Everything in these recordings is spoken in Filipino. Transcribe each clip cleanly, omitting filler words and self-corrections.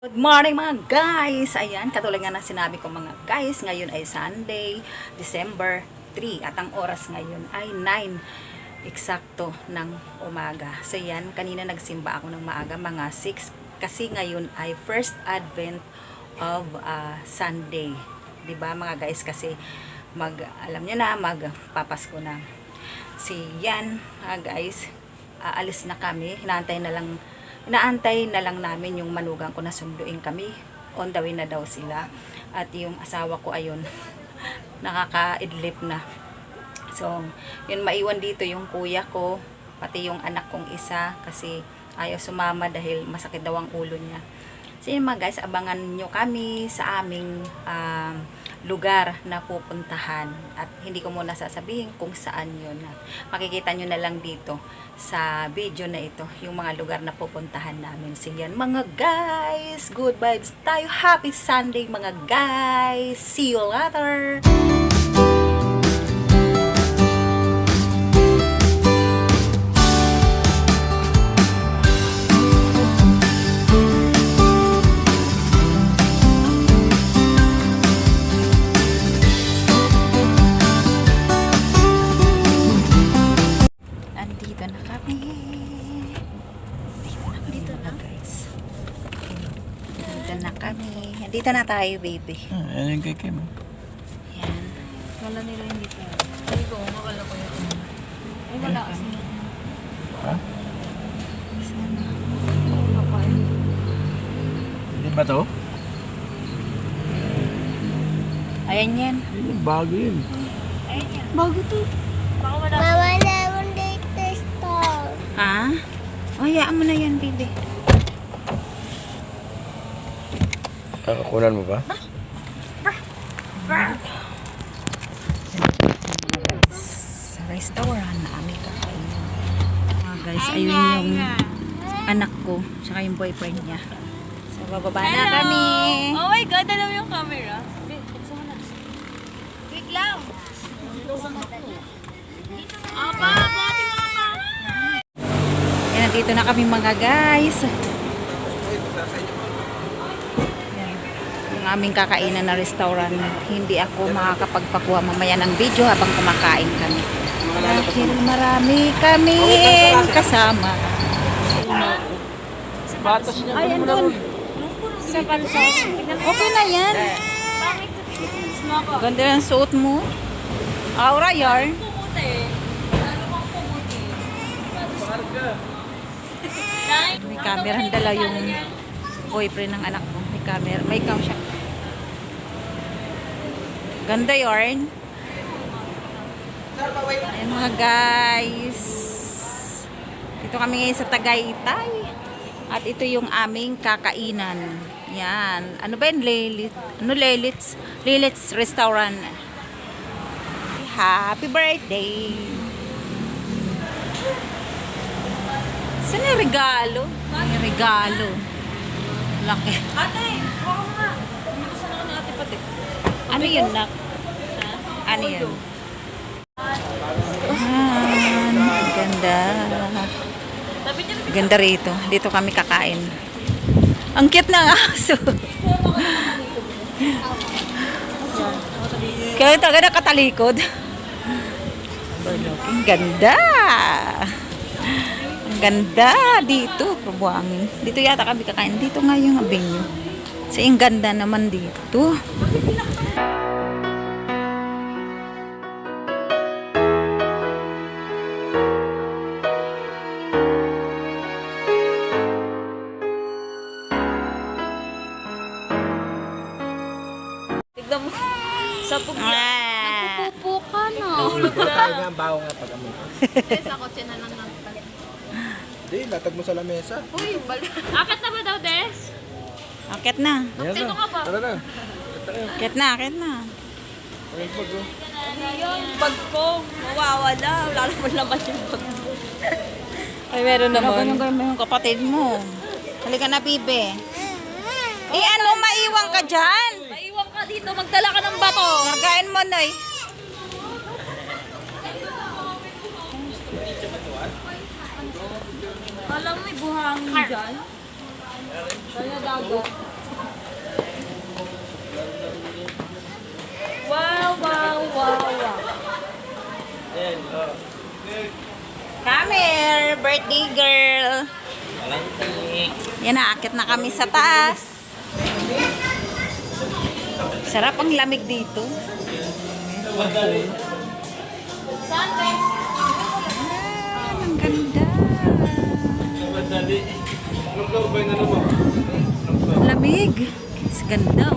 Good morning mga guys! Ayan, katulad nga na sinabi ko mga guys, ngayon ay Sunday, December 3 at ang oras ngayon ay 9 eksakto ng umaga. So yan, kanina nagsimba ako ng maaga mga 6 kasi ngayon ay first advent of Sunday. 'Di ba mga guys, kasi alam niyo na, magpapasko na. Si yan guys, aalis na kami, inaantay na lang namin yung manugang ko na sunduin kami. On the way na daw sila. At yung asawa ko ayun, nakaka-idlip na. So, yun, maiwan dito yung kuya ko, pati yung anak kong isa, kasi ayaw sumama dahil masakit daw ang ulo niya. So yun mga guys, abangan nyo kami sa aming lugar na pupuntahan. At hindi ko muna sasabihin kung saan yun. Makikita nyo na lang dito sa video na ito yung mga lugar na pupuntahan namin. So yan mga guys, good vibes tayo. Happy Sunday mga guys. See you later. Dito na tayo, baby. Yan yung kay mo. Yan. Wala nila yung dito. Hindi ko, makala ko yun. Ay, wala kasi. Ha? Sana. Kapal. Hindi ba to? Ayan yan. Hindi, bago yun. Ayun yan. Bago to. Baka wala. Mawala yung dito store. Ha? O, hayaan mo na yan, baby. Kakakunan mo ba? Sa restaurant na aming kakainin. Guys, ayun yung anak ko, tsaka yung boyfriend niya. So, bababa na kami. Oh my God, alam mo yung camera? Wait lang. Apa, bati mo pa. Yan, nandito na kami mga guys. Yung aming kakainan na restaurant. Hindi ako makakapagpakuha mamaya ng video habang kumakain kami. Dahil marami kami kasama. Batas niya. Ay, andun. Sa pansos. Okay na yan. Bakit? Smoko. Ganda ng suot mo. Aura yarn. Pumuti. Ano kang pumuti? May camera, dala yung boyfriend ng anak ko. May camera. May cam siya. Ganda yarn. Ayan mga guys. Dito kami ngayon sa Tagaytay. At ito yung aming kakainan. Yan. Ano ba yun? Lilit's Restaurant. Happy birthday. Saan yung regalo? May regalo. Laki. Ate, baka mo nga. Hindi ko sana ni ate pati. Ano yun, nak? Ano yun? Ganda. Sabi niya, Ganda rito. Dito kami kakain. Ang cute ng aso. Kaya taga nakatalikod. Ang ganda. Ang ganda dito. Pabuangin. Dito yata kami kakain. Dito nga yung avenue. Kasi ang ganda naman dito. tignan mo. Sa pugla. Pupo ka na. Kaya nga, baho nga pag amoy. Sa kotse na lang lang. Hindi, latag mo sa lamesa. Uy, bala. Akit na ba daw, Des? Akit na. Sino ka ba? Tara na. Akit na. Akit na. Ayun pag oh. Yung bag ko, mawawala. Wala naman naman yung bag mo. Ay, meron Ganyan mo yung kapatid mo. Halika na, Bibe. Ano, maiwan ka dyan? Maiwan ka dito, magdala ka ng bato. Largain mo, Noy. Alam mo, may buhangin dyan. Kaya dagat. birthday girl. Yan na, akit na kami sa taas. Sarap ang lamig dito. Ang ganda. Lamig. Sa ganda.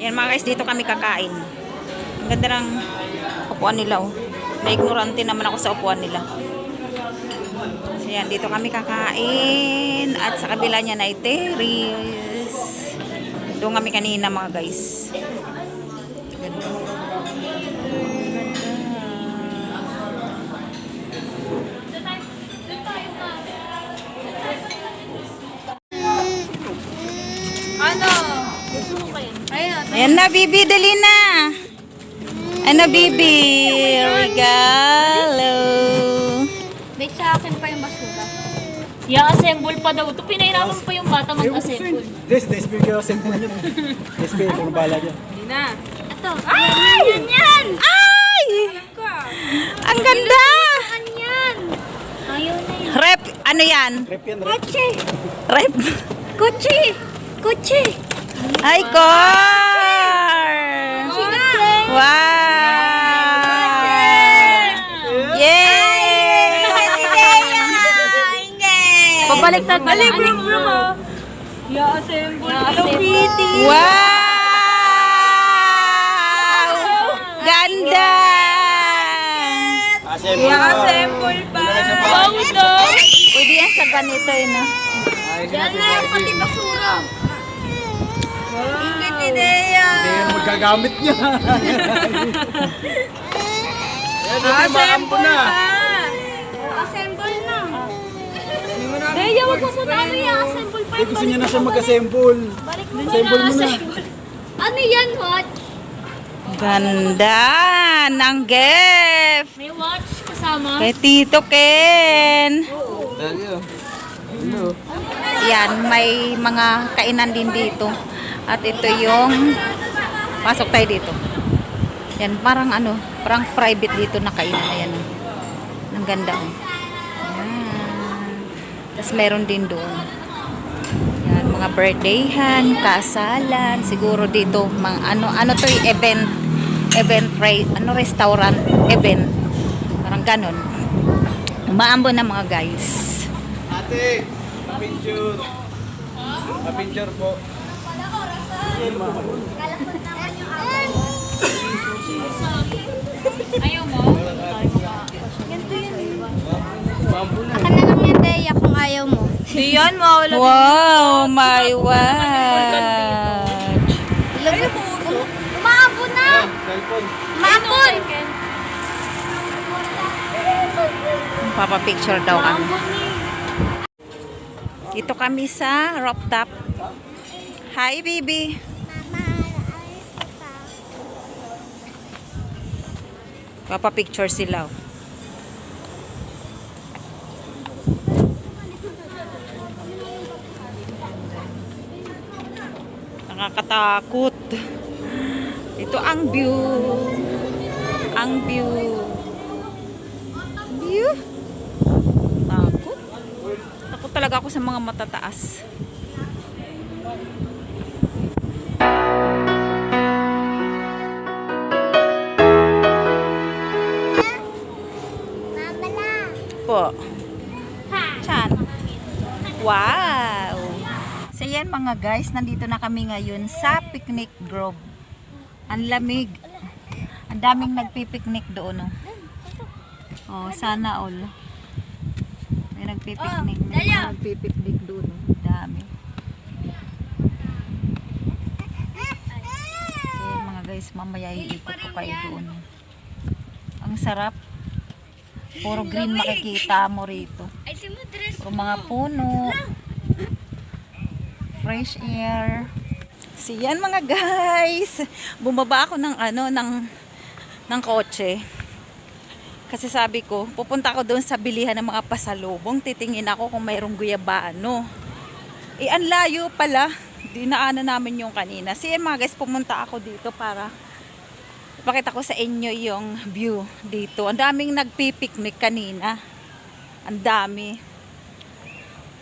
Yan mga guys, dito kami kakain. Ang ganda ng upuan nila. Na-ignorante naman ako sa upuan nila. So yan, dito kami kakain. At sa kabila niya na ay terrace. Doon kami kanina mga guys. Ganda. Ano? Ayan. Ayan na, Bibi. Dali na. Ano, Bibi? Regalo. May sa akin pa yung basura. I-assemble pa daw. Ito, pinahirapan pa yung bata mag-assemble. Despe ko sa mo yun. Despe ko bala niya. Hindi na. Ito. Ay! Yan yan! Ay! Ang ganda! Ano yan? Ayaw na yun. Rep, ano yan? Rep yan, rep. Kotse! Rep. Kotse! Kotse! Ay, car! Wow! Yay! Pabaliktad na lang. Balik, bro. I-assemble. I-assemble. Wow! Ganda! I-assemble pa. Wow, daw. Pwede yan sa ganito eh, no? Yan na yung pati basura. Ingit ideya. Hindi yan magagamit niya. Assemble na. Assemble na. Deya, wag mo muna ano yung assemble pa. Gusto niya na siya mag-assemble. Balik mo Assemble mo na. Ano yan, what? Ganda ng gift May watch kasama. kay Tito Ken. Yan, may mga kainan din dito. At ito yung pasok tayo dito. Yan, parang ano, parang private dito na kainan. Ayan. Ang ganda. Oh. Yan. Tapos meron din doon. Yan, mga birthdayhan, kasalan, siguro dito, mga ano to yung restaurant, event. Parang ganon. Umaambon na mga guys. Ate, pa-picture. Pa-picture po. Ayaw mo? Baka na lang yan, Deya, kung ayaw mo. Di yan, mawala. Wow, my watch. Umaabot na! Cellphone. Umaabot! Papapicture daw kami. Dito kami sa rooftop. Hi, baby. Papapicture sila. Nakakatakot. Ito ang view. Ang view. View. Takot. Takot talaga ako sa mga matataas. Mama na! Po. Chan. Wow. So yan mga guys, nandito na kami ngayon sa picnic grove. Ang lamig. Ang daming nagpipiknik doon. Oh, sana all. May nagpipiknik. May mga nagpipiknik doon. Dami. So yan mga guys, mamaya iikot ko kayo doon. Ang sarap. Puro green makikita mo rito. Puro mga puno. Fresh air. So yan mga guys. Bumaba ako ng ng kotse. Kasi sabi ko, pupunta ako doon sa bilihan ng mga pasalubong. Titingin ako kung mayroong guyabano. Eh, ang layo pala. dinaanan namin yung kanina. So yan mga guys, pumunta ako dito para ipakita ko sa inyo yung view dito. Ang daming nagpipiknik kanina. Ang dami.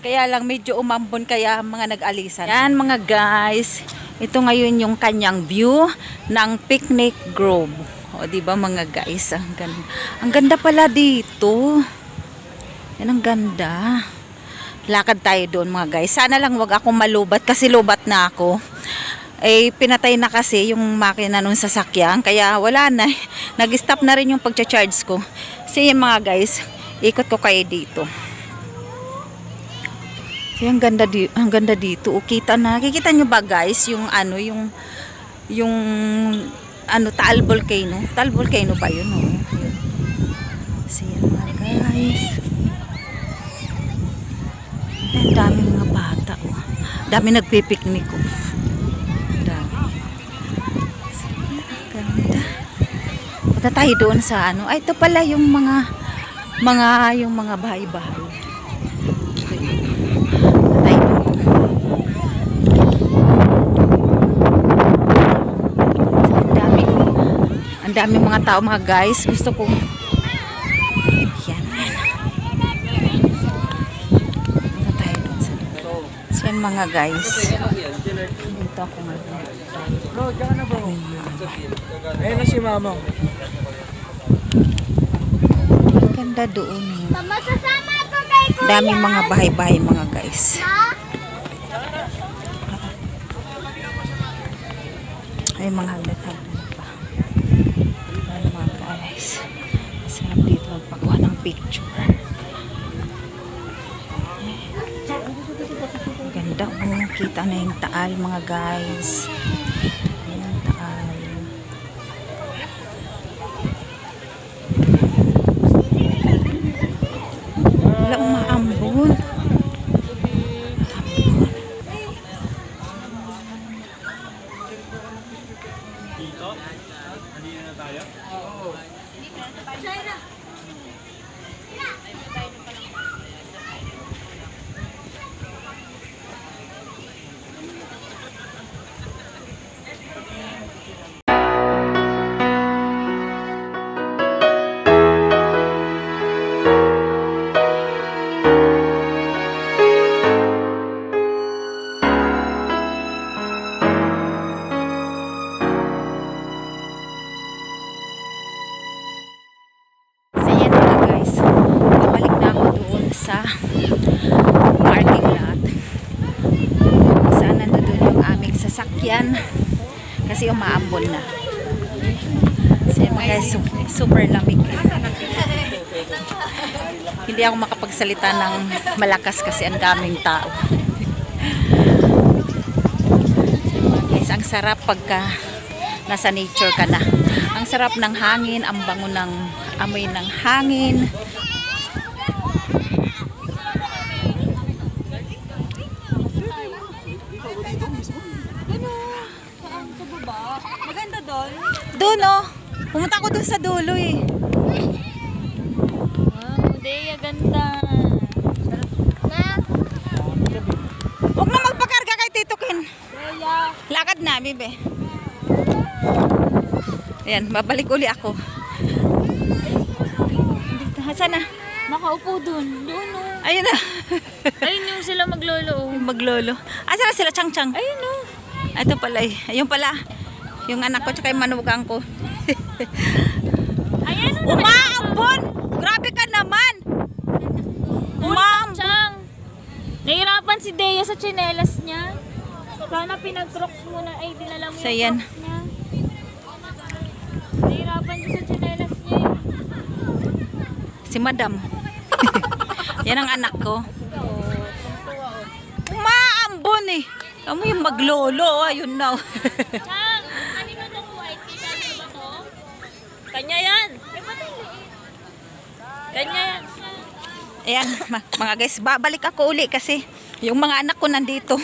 Kaya lang medyo umambon kaya mga nag-alisan. Yan mga guys. Ito ngayon yung kanyang view ng picnic grove. O diba mga guys, ang ganda. Ang ganda pala dito. Yan ang ganda. Lakad tayo doon mga guys. Sana lang wag akong malubat kasi lubat na ako. Eh pinatay na kasi yung makina nung sasakyan kaya wala na. Nag-stop na rin yung pagcha-charge ko. So yan mga guys, ikot ko kayo dito. So ang ganda dito. O, kita na. Kikita nyo ba guys yung ano yung Taal Volcano? Taal Volcano ba yun? Oh? Yun. So yan mga guys. Ang dami mga bata. Oh. Dami nagpipiknik. Oh. Dami. So, ganda. Punta tayo doon sa ano. Ay, ito pala yung mga bahay-bahay. Punta tayo doon. Ang dami mga tao mga guys. Gusto ko. Yan. Yan mga guys. Dito ako ngayon. Bro, diyan na bro. Ayun na si mama. Ang ganda doon. Mama, sasama ako kay Kuya. Daming mga bahay-bahay mga guys. Ay mga hagdan-hagdan pa. Ay mga guys. Sarap dito magpakuha ng picture. Ganda oh, kita na yung Taal mga guys. Ayan, Taal. Wala umaambon. Sa parking lot sana nandun yung aming sasakyan kasi umaambon na. So yung mga guys, super lamig. Hindi ako makapagsalita ng malakas kasi ang daming tao. Guys, ang sarap pagka nasa nature ka na. Ang sarap ng hangin, ang bango ng amoy ng hangin. Maganda doon. Doon oh. Pumunta ako doon sa dulo eh. Wow, Dea, ganda. Huwag na magpakarga kay Tito Ken. Dea. Lakad na, bibe. Ayan, babalik uli ako. Saan na? Nakaupo doon. Doon oh. Ayun na. Ayun yung sila maglolo oh. Maglolo. Saan na sila? Chang-chang. Ayun oh. Ito pala eh. Ayun pala. Yung anak ko tsaka yung manugang ko. Ayan oh. Umaambon! Grabe ka naman! Umaambon! Chang. Nahirapan si Dea sa tsinelas niya. Sana pinag-crocs muna. Ay, dinala mo So, yung yan. crocs niya. Nahirapan siya sa tsinelas niya. Si Madam. Yan ang anak ko. Umaambon eh. Kamu yung maglolo. Ayun na. Chang, kanino to white? Kita niyo ba to? Kanya yan. Kanya yan. Ayan, mga guys, babalik ako uli kasi yung mga anak ko nandito.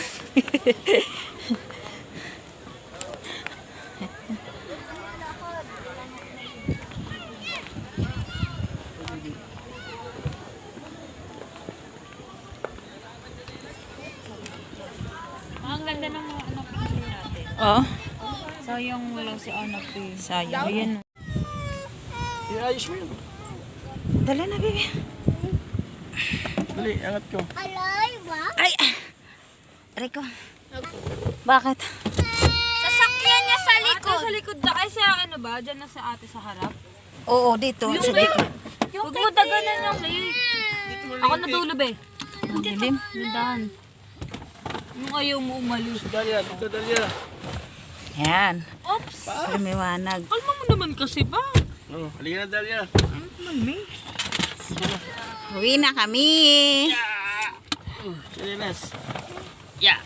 Ang ganda ng oh. Sayang wala si anak eh. Sayang. Ayan. Iayos mo yun. Dali na, baby. Dali, angat ko. Ay! Rico. Bakit? Sasakyan niya sa likod. Sa likod na kasi ano ba? Diyan na sa ate sa harap. Oo, dito. Sa likod. Huwag mo daganan yung late. Ako natulog eh. Ang dilim. Landahan. Yung ayaw mo umalis. Dalia, dito Dalia. Yan. Oops! Lumiwanag. Kalma mo naman kasi ba? Oh, halika na Dalia. Uwi na kami. Silinas. Yeah.